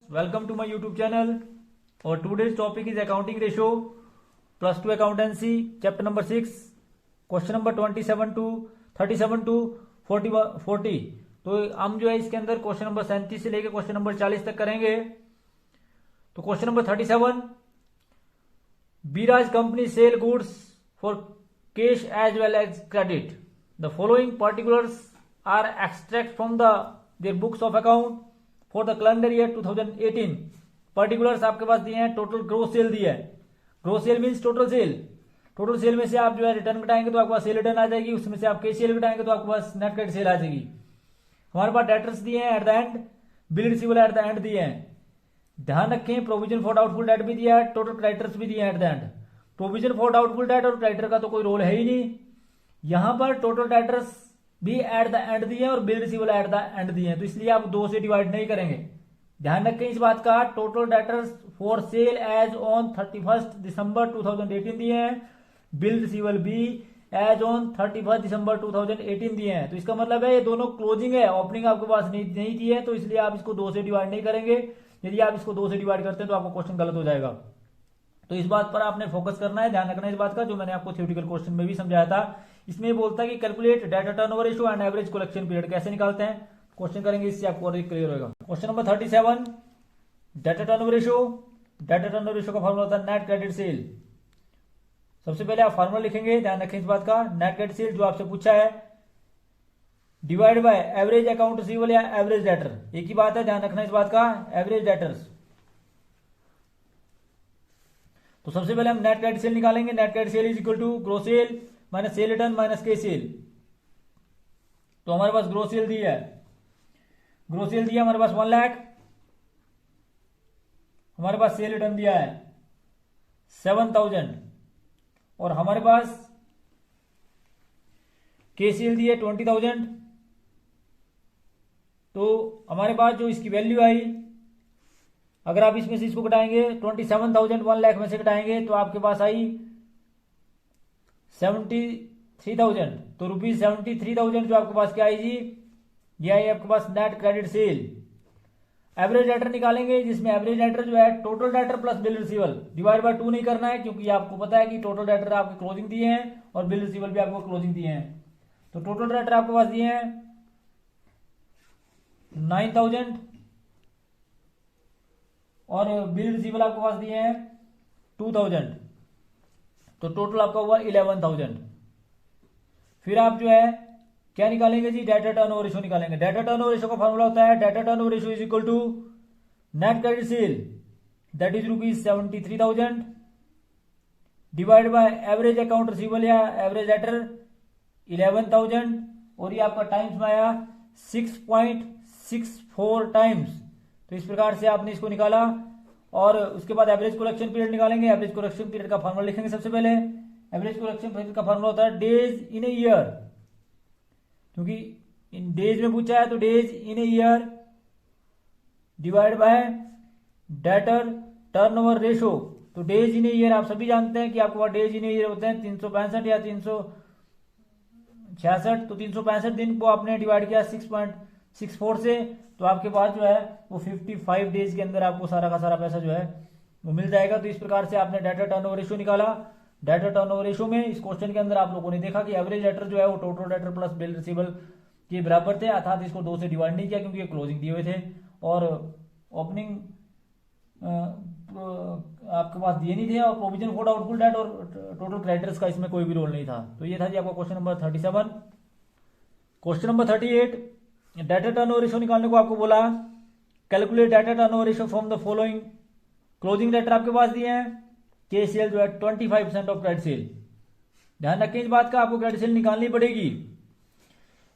Welcome to my YouTube channel. Our today's topic is accounting ratio plus 2 accountancy chapter number 6 question number 27 to 37 to 40। तो हम जो है इसके अंदर question number 37 से लेकर क्वेश्चन नंबर 40 तक करेंगे। तो question number 37, Biraj company sell goods for cash as well as credit. The following particulars are extract from their books of account for the calendar year 2018। Particulars आपके पास दिए हैं, total gross sale दिया है। Gross sale means total sale. Total sale में से आप जो है रिटर्न घटाएंगे तो आपके पास सेल रिटर्न आ जाएगी, उसमें से आप कैश सेल घटाएंगे तो आपके पास नेट क्रेडिट सेल आ जाएगी। हमारे पास डेटर्स दिए हैं at the end, bill receivable at the end दिए हैं। ध्यान रखें प्रोविजन फॉर डाउटफुल डेट भी दिया है, टोटल क्रेडिटर्स भी दिए हैं at the end. Provision for doubtful debt और क्रेडिटर का तो कोई रोल है ही नहीं। यहां पर टोटल डेटर्स भी एट द एंड दिए और bill receivable at the end दिए हैं, तो इसलिए आप 2 से डिवाइड नहीं करेंगे। ध्यान रखें इस बात का। Total debtors for sale as on 31 December 2018 दिए हैं, बिल रिसीवेबल भी एज ऑन 31 दिसंबर 2018 दिए हैं। तो इसका मतलब है ये दोनों क्लोजिंग है, ओपनिंग आपके पास नहीं दी है, तो इसलिए आप इसको 2 से डिवाइड नहीं करेंगे। यदि आप इसको 2 से डिवाइड करते हैं तो आपका क्वेश्चन गलत हो जाएगा। तो इस बात पर आपने फोकस करना है, ध्यान रखना है इस बात का, जो मैंने आपको थ्योरेटिकल क्वेश्चन में भी समझाया था। इसमें बोलता है कि calculate data turnover ratio and average collection period कैसे निकालते हैं। क्वेश्चन करेंगे, इससे आपको और क्लियर होगा। Question number 37, data turnover ratio. Data turnover ratio का फॉर्मूला होता है नेट क्रेडिट सेल। सबसे पहले आप फॉर्मूला लिखेंगे, ध्यान रखें इस बात का। नेट क्रेडिट सेल जो आपसे पूछा है divide by average account receivable या एवरेज डेटर, एक ही बात है, ध्यान रखना इस बात का। Average debtors. तो सबसे पहले हम नेट क्रेडिट सेल निकालेंगे। Net credit sale is equal to gross sale minus sale return minus cash sale. तो हमारे पास ग्रोस सेल दिया है, ग्रोस सेल दिया हमारे पास 1 लाख, हमारे पास सेल रिटर्न दिया है 7000 और हमारे पास कैश सेल दिया है 20000। तो हमारे पास जो इसकी वैल्यू आई, अगर आप इसमें से इसको घटाएंगे 27,000 1 लाख में से घटाएंगे तो आपके पास आई 73,000। तो रुपीज 73,000 जो आपके पास क्या आएगी, ये आई आपके पास net credit sale. Average debtor निकालेंगे, जिसमें एवरेज डेटर जो है total debtor plus bill receivable divide by 2 नहीं करना है, क्योंकि आपको पता है कि टोटल डेटर आपके क्लोजिंग दिए हैं और बिल रिसीवल भी आपको क्लोजिंग दिए हैं। तो टोटल डेटर आपके पास दिए हैं 9,000 और बिल रिसीवल आपके पास दिए हैं 2,000, तो टोटल आपका हुआ 11,000। फिर आप जो है क्या निकालेंगे जी, डेटा टर्नओवर रेशियो निकालेंगे। डेटा टर्नओवर रेशियो का फॉर्मूला होता है debtor turnover ratio is equal to net credit sale that is rupees 73,000 divide by average account receivable या एवरेज डेटर 11,000 और ये आपका टाइम्स में आया 6.64 टाइम्स। तो इस प्रकार से आपने इसको निकाला और उसके बाद एवरेज कलेक्शन पीरियड निकालेंगे। एवरेज कलेक्शन पीरियड का फॉर्मूला लिखेंगे सबसे पहले। एवरेज कलेक्शन पीरियड का फॉर्मूला होता है डेज इन ए ईयर, क्योंकि इन डेज में पूछा है तो days in a year divide by debtor turnover ratio. तो डेज इन ए ईयर आप सभी जानते हैं कि आपके पास डेज इन ए ईयर होते हैं 365 या 366। तो 365 दिन को आपने डिवाइड किया 6.64 से, तो आपके पास जो है वो 55 डेज के अंदर आपको सारा का सारा पैसा जो है वो मिल जाएगा। तो इस प्रकार से आपने डेटा टर्नओवर रेशियो निकाला। डेटा टर्नओवर रेशियो में इस क्वेश्चन के अंदर आप लोगों ने देखा कि एवरेज डेटर जो है वो total debtor plus bill receivable के बराबर थे, अर्थात इसको 2 से डिवाइड नहीं किया क्योंकि ये क्लोजिंग दिए हुए थे और ओपनिंग आपके पास दिए नहीं थे और प्रोविजन फॉर डाउटफुल डेट और टोटल क्रेडिटर्स का इसमें कोई भी रोल नहीं था। तो ये था जी आपका question number 37। Question number 38, debtor turnover ratio निकालने को आपको बोला calculate data turnover ratio from the following. Closing debtor आपके पास दिए हैं, कैश सेल जो है 25% ऑफ क्रेडिट सेल। ध्यान रखें इस बात का, आपको क्रेडिट सेल निकालनी पड़ेगी।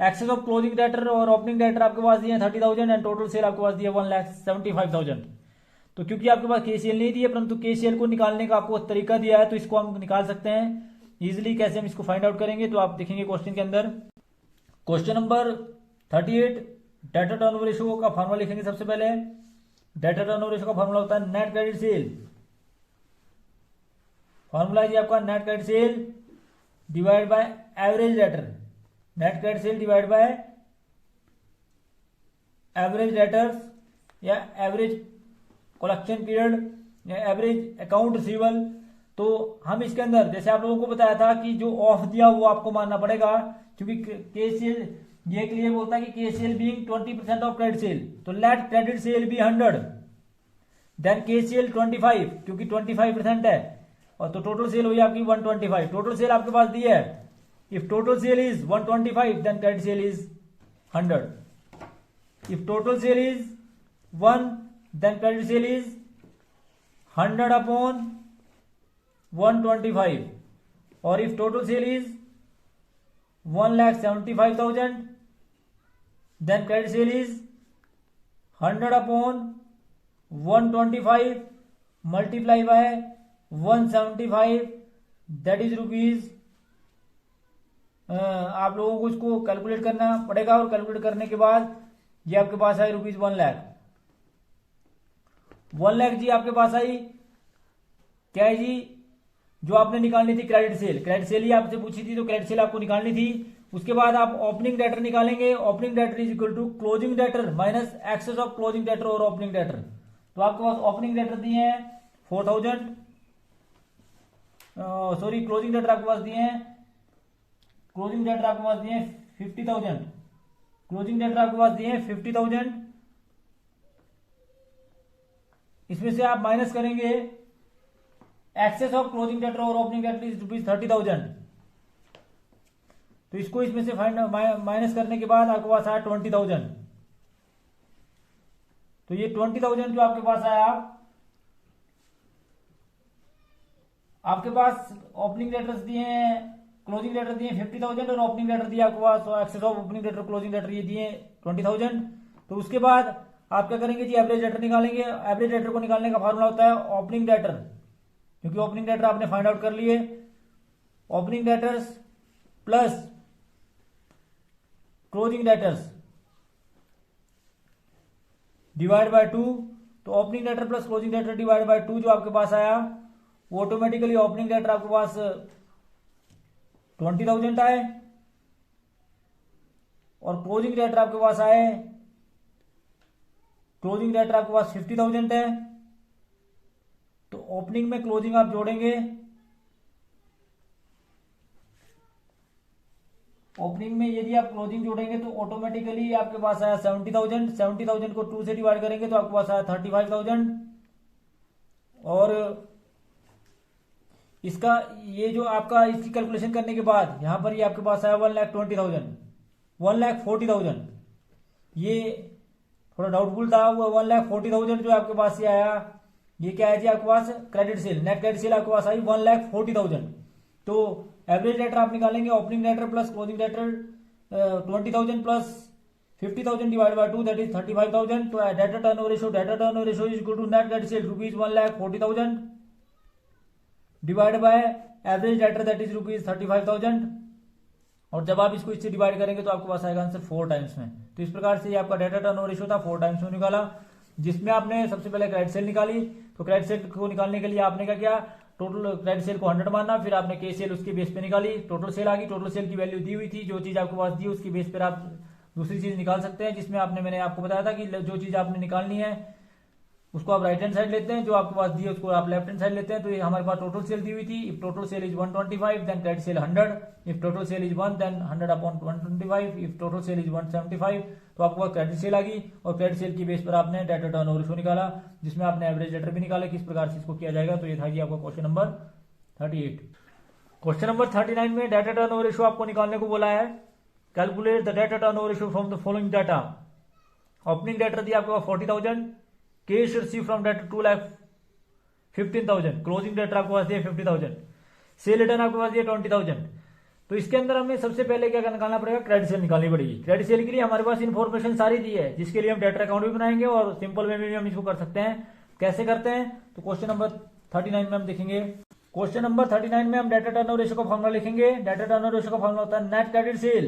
एक्सेस ऑफ क्लोजिंग डेटर और ओपनिंग डेटर आपके पास दिए हैं 30,000 एंड टोटल सेल आपके पास दिया 1,75,000। तो क्योंकि आपके पास कैश सेल नहीं दिए परंतु कैश सेल को निकालने का आपको तरीका दिया है, तो इसको हम निकाल सकते हैं इजिली। कैसे हम इसको फाइंड आउट करेंगे तो आप देखेंगे क्वेश्चन के अंदर। Question number 38, debtor turnover ratio का फॉर्मूला लिखेंगे सबसे पहले। डेटा टर्नओवर रेशियो का फॉर्मूला होता है नेट क्रेडिट सेल। फॉर्मूला है आपका net credit sale divide by average debtor. Net credit sale divide by average debtors या average collection period, average account receivable. तो हम इसके अंदर जैसे आप लोगों को बताया था कि जो ऑफ दिया वो आपको मानना पड़ेगा, क्योंकि केसीएल ये क्लियर बोलता है कि KCL being 20% of credit sale, तो let credit sale be 100, then KCL 25 क्योंकि 25% है, और तो टोटल सेल हुई आपकी 125। टोटल सेल आपके पास दी है, if total sale is 125 then credit sale is 100, if total sale is 1 then credit sale is 100 upon 125, और if total sale is 1,75,000 then credit sale is 100 upon 125 multiply by 175, that is rupees. आप लोगों को इसको calculate करना पड़ेगा, और calculate करने के बाद ये आपके पास आई रुपीज 1 लाख। 1 लाख जी आपके पास आई, क्या है जी, जो आपने निकालनी थी क्रेडिट सेल। क्रेडिट सेल ही आपसे पूछी थी, तो क्रेडिट सेल आपको निकालनी थी। उसके बाद आप ओपनिंग डेटर निकालेंगे। Opening debtor is equal to closing debtor minus excess of closing debtor और ओपनिंग डेटर। तो आपके पास ओपनिंग डेटर दिए हैं 4000, सॉरी क्लोजिंग डेटर आपके पास दिए हैं, क्लोजिंग डेटर आपके पास दिए हैं 50,000, क्लोजिंग डेटर आपके पास दिए हैं 50,000। इसमें से आप माइनस करेंगे एक्सेस ऑफ क्लोजिंग डेटर और ओपनिंग डेटर इज रुपीज 30,000। तो इसको इसमें से माइनस करने के बाद आपके पास आया 20,000। तो ये 20,000 जो आपके पास आया, आपके पास ओपनिंग डेटर्स दिए हैं, क्लोजिंग डेटर दिए 50,000 और ओपनिंग डेटर दिया आपके पास, तो excess of opening debtor closing debtor ये दिए 20,000। तो उसके बाद आप क्या करेंगे जी, एवरेज डेटर निकालेंगे। एवरेज डेटर को निकालने का फॉर्मूला होता है ओपनिंग डेटर, क्योंकि ओपनिंग डेटर आपने फाइंड आउट कर लिए। Opening debtors plus closing debtors divide by 2, तो opening debtor plus closing debtor divide by 2 जो आपके पास आया, वो ऑटोमेटिकली ओपनिंग डेटर आपके पास 20,000 आए, और क्लोजिंग डेटर आपके पास आए, क्लोजिंग डेटर आपके पास 50,000 है। तो ओपनिंग में क्लोजिंग आप जोड़ेंगे, ओपनिंग में यदि आप क्लोजिंग जोड़ेंगे तो ऑटोमेटिकली आपके पास आया 70,000। 70,000 को 2 से डिवाइड करेंगे तो आपके पास आया 35,000। और इसका ये जो आपका इसकी कैलकुलेशन करने के बाद यहां पर ये आपके पास आया 1,20,000, 1,40,000। ये थोड़ा डाउटफुल था, वो 1,40,000 जो आपके पास ये आया, ये क्या है जी आपके पास credit sale, net credit sale आपके पास आई 1,40,000। तो एवरेज डेटर आप निकालेंगे, opening debtor plus closing debtor 20,000 plus 50,000 divide by 2 that is 35,000। तो debtor turnover ratio is equal to net credit sale rupees 1,40,000 divide by average debtor that is rupees 35,000। और जब आप इसको इससे डिवाइड करेंगे तो आपके पास आएगा आंसर 4 टाइम्स में। तो इस प्रकार से ये आपका डेटा टर्नओवर रेशियो था, 4 टाइम्स में निकाला, जिसमें आपने सबसे पहले क्रेडिट सेल निकाली। तो क्रेडिट सेल को निकालने के लिए आपने क्या किया, टोटल क्रेडिट सेल को 100 माना, फिर आपने के सेल उसके बेस पे निकाली, टोटल सेल आ गई। टोटल सेल की वैल्यू दी हुई थी, जो चीज आपके पास दी है उसकी बेस पर आप दूसरी चीज निकाल सकते हैं, जिसमें मैंने आपको बताया था कि जो चीज आपने निकालनी है उसको आप राइट हैंड साइड लेते हैं, जो आपके पास दी है उसको आप लेफ्ट हैंड साइड लेते हैं। तो ये हमारे पास टोटल सेल दी हुई थी, if total sale is 125 then credit sale 100, if total sale is 1 then 100 upon 125, if total sale is 175। तो आपके पास क्रेडिट सेल आ गई, और क्रेडिट सेल की बेस पर आपने डेटा टर्नओवर रेशियो निकाला, जिसमें आपने एवरेज डेटर भी निकाला, किस प्रकार से इसको किया जाएगा। तो ये था जी आपका क्वेश्चन नंबर 38। क्वेश्चन नंबर 39 में डेटा टर्नओवर रेशियो आपको निकालने को बोला है। Calculate the data turnover ratio from the following data. Opening debtor दिया आपके पास 40,000, cash receive from debtor 2,15,000, closing debtor आपके पास दिया 50,000, सेल रिटर्न आपके पास दिया 20,000। तो इसके अंदर हमें सबसे पहले क्या निकालना पड़ेगा, क्रेडिट सेल निकालनी पड़ेगी। क्रेडिट सेल के लिए हमारे पास इन्फॉर्मेशन सारी दी है, जिसके लिए हम डेटा अकाउंट भी बनाएंगे और सिंपल वे में भी हम इसको कर सकते हैं। कैसे करते हैं, तो क्वेश्चन नंबर 39 में हम देखेंगे। क्वेश्चन नंबर 39 में हम डेटा टर्नओवर रेशियो का फॉर्मूला लिखेंगे। डेटा टर्नओवर रेशियो का फॉर्मूला होता है net credit sale,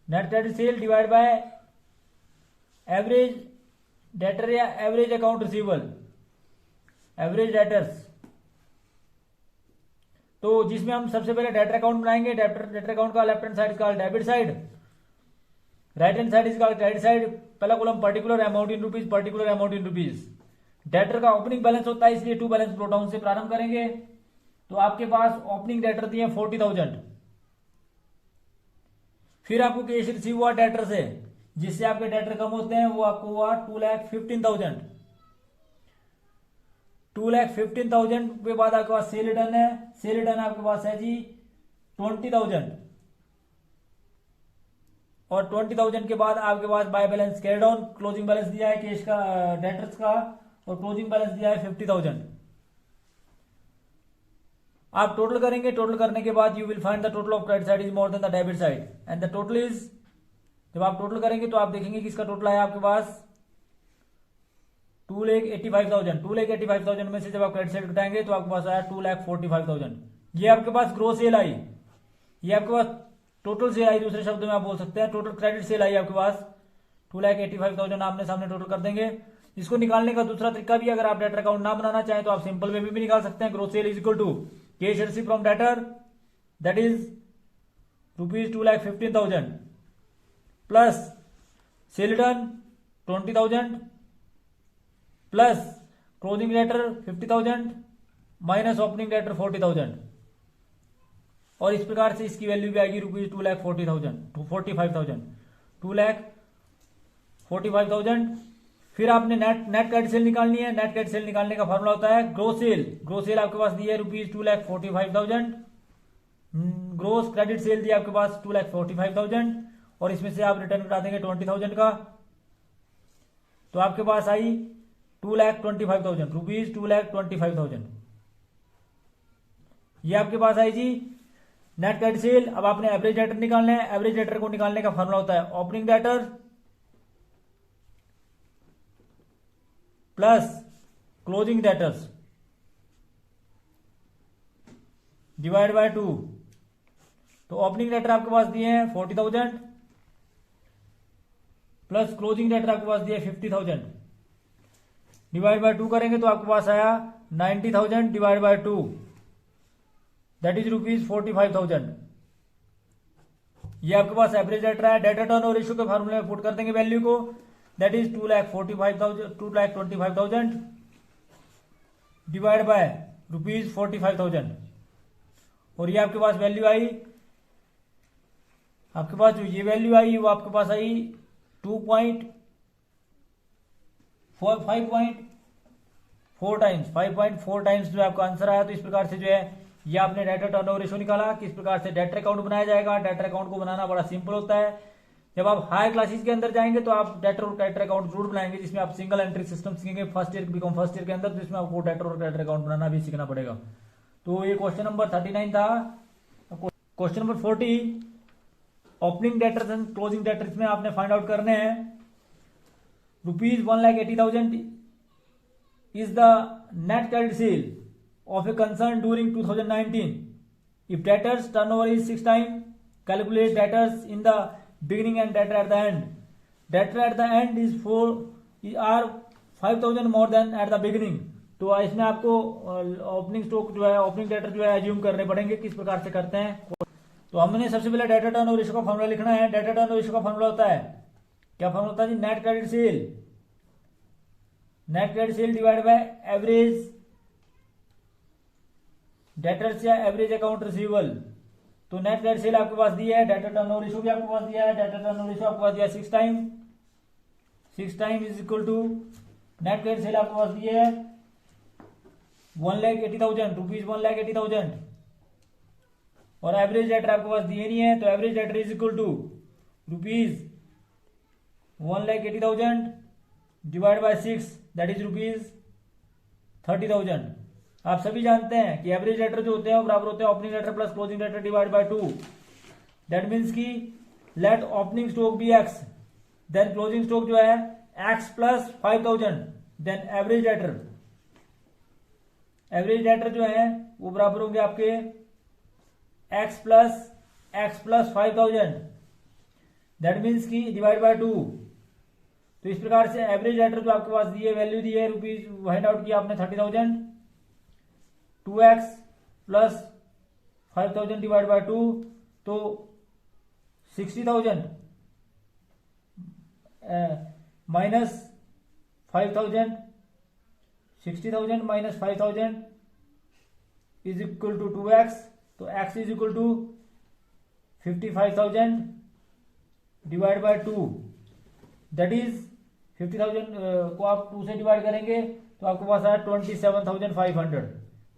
net credit sale divide by average debtor या average account receivable, average debtors. तो जिसमें हम सबसे पहले डेटर अकाउंट बनाएंगे। डेटर अकाउंट का लेफ्ट हैंड साइड का debit side, right hand side इसका राइट साइड, पहला column particular amount in rupees, particular amount in rupees. Debtor का ओपनिंग बैलेंस होता है, इसलिए टू बैलेंस ब्रॉट डाउन से प्रारंभ करेंगे। तो आपके पास ओपनिंग डेटर दिए 40,000, फिर आपको कैश रिसीव हुआ डेटर से, जिससे आपके डेटर कम होते हैं, वो आपको हुआ 2,15,000। 2,15,000 के बाद आपके पास सेल रिटर्न है, सेल रिटर्न आपके पास है जी 20,000, और 20,000 के बाद आपके पास by balance carry down, closing balance दिया है कैश का, डेटर्स का, और क्लोजिंग बैलेंस दिया है 50,000। आप टोटल करेंगे, टोटल करने के बाद you will find the total of credit side is more than the debit side, and the total is, जब आप टोटल करेंगे तो आप देखेंगे कि इसका टोटल आया आपके पास 2,85,000। 2,85,000 में से जब आप क्रेडिट साइड घटाएंगे तो आपके पास आया 2,45,000। ये आपके पास ग्रोस सेल आई, ये आपके पास टोटल सेल आई, दूसरे शब्दों में आप बोल सकते हैं टोटल क्रेडिट सेल आई आपके पास 2,85,000। आमने सामने टोटल कर देंगे। इसको निकालने का दूसरा तरीका भी, अगर आप डेटर अकाउंट ना बनाना चाहें तो आप सिंपल वे में भी निकाल सकते हैं। Gross sale is equal to cash receive from debtor, that is rupees 2,15,000 plus sale return 20,000 plus closing debtor 50,000 minus opening debtor 40,000, और इस प्रकार से इसकी वैल्यू भी आएगी रुपीज 2,45,000। 2,45,000। फिर आपने नेट क्रेडिट सेल निकालनी है। नेट क्रेडिट सेल निकालने का फॉर्मूला होता है ग्रोस सेल। ग्रोस सेल आपके पास दी है रुपीज 2,45,000, ग्रोस क्रेडिट सेल दी आपके पास 2,45,000, और इसमें से आप रिटर्न घटा देंगे 20,000 का, तो आपके पास आई 2,25,000 रुपीज, 2,25,000। ये आपके पास आई जी नेट क्रेडिट सेल। अब आपने एवरेज डेटर निकालना है। एवरेज डेटर को निकालने का फॉर्मूला होता है opening debtor plus closing debtors divide by 2। तो ओपनिंग डेटर आपके पास दिए हैं 40,000 प्लस क्लोजिंग डेटर आपके पास दिए 50,000, डिवाइड बाय 2 करेंगे तो आपके पास आया 90,000 divide by 2, that is rupees 45,000। ये आपके पास एवरेज डेटर है। डेटर टर्नओवर रेशियो के फार्मूले में पुट कर देंगे वैल्यू को, that is 2,25,000 divide by rupees 45,000, और ये आपके पास वैल्यू आई, आपके पास जो ये वैल्यू आई वो आपके पास आई 5.4 टाइम्स जो आपका आंसर आया। तो इस प्रकार से जो है ये आपने डेटर टर्नओवर रेशियो निकाला, किस प्रकार से डेटर अकाउंट बनाया जाएगा। डेटर अकाउंट को बनाना बड़ा सिंपल होता है। जब आप हायर क्लासेस के अंदर जाएंगे तो आप डेटर और क्रेडिटर अकाउंट जरूर बनाएंगे, जिसमें आप सिंगल एंट्री सिस्टम सीखेंगे फर्स्ट ईयर के अंदर, तो इसमें आपको डेटर और क्रेडिटर अकाउंट बनाना भी सीखना पड़ेगा। तो ये क्वेश्चन नंबर 39 था। Question number 40 opening debtors and closing debtors में आपने फाइंड आउट करने हैं। Rupees 1,80,000 is the net credit sale of a concern during 2019. If debtors turnover is 6 times, calculate debtors in the beginning and debtor at the end. Debtor at the end is 5,000 more than at the beginning. तो इसमें आपको opening stock जो है, opening debtor जो है assume करने पड़ेंगे। किस प्रकार से करते हैं, तो हमने सबसे पहले डेटर टर्नओवर रेशियो का फॉर्मूला लिखना है। डेटर टर्नओवर रेशियो का फॉर्मूला होता है, क्या फॉर्मूला होता है जी, net credit sale. Net credit sale divide by average debtors या एवरेज अकाउंट रिसीवेबल। तो नेट क्रेडिट सेल आपके पास दी है, डेटर टर्नओवर रेशियो भी आपके पास दिया है। डेटर टर्नओवर रेशियो आपके पास दिया है 6 time. 6 time is equal to net credit sale आपके पास दी है 1,80,000 रुपीज, 1,80,000, और एवरेज डेटर आपके पास दिए नहीं है, तो average debtor is equal to rupees 1,80,000 divide by 6, that is rupees 30,000। आप सभी जानते हैं कि एवरेज डेटर जो होते हैं वो बराबर होते हैं opening debtor plus closing debtor divide by 2। That means की let opening stock be X, then closing stock जो है X plus 5,000, then average debtor जो है वो बराबर होंगे आपके एक्स प्लस 5,000, दैट मीन्स की डिवाइड बाय 2। तो इस प्रकार से एवरेज डेटर जो आपके पास दिए वैल्यू दी है रुपीज, फाइंड आउट किया आपने 30,000, 2x प्लस 5,000 डिवाइड बाय 2, तो 60,000 minus 5,000, 60,000 minus 5,000 is equal to 2x, तो x is equal to 55,000 divide by 2, that is 50,000 को आप 2 से डिवाइड करेंगे तो आपके पास आया 27,500।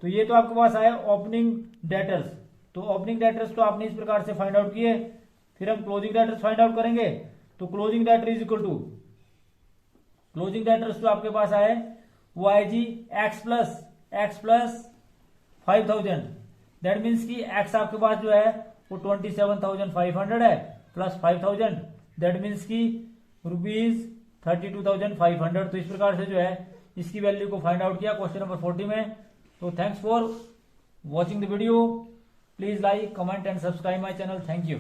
तो ये तो आपके पास आया ओपनिंग डेटर्स। तो ओपनिंग डेटर्स तो आपने इस प्रकार से फाइंड आउट किए। फिर हम क्लोजिंग डेटर्स फाइंड आउट करेंगे। तो closing debtor is equal to, closing debtors तो आपके पास आए वो आए जी x प्लस 5,000, दैट मीन्स कि x आपके पास जो है वो 27,500 है प्लस 5,000, दैट मीन्स कि ₹32,500। तो इस प्रकार से जो है इसकी वैल्यू को फाइंड आउट किया क्वेश्चन नंबर 40 में। तो thanks for watching the video, please like, comment and subscribe my channel. Thank you.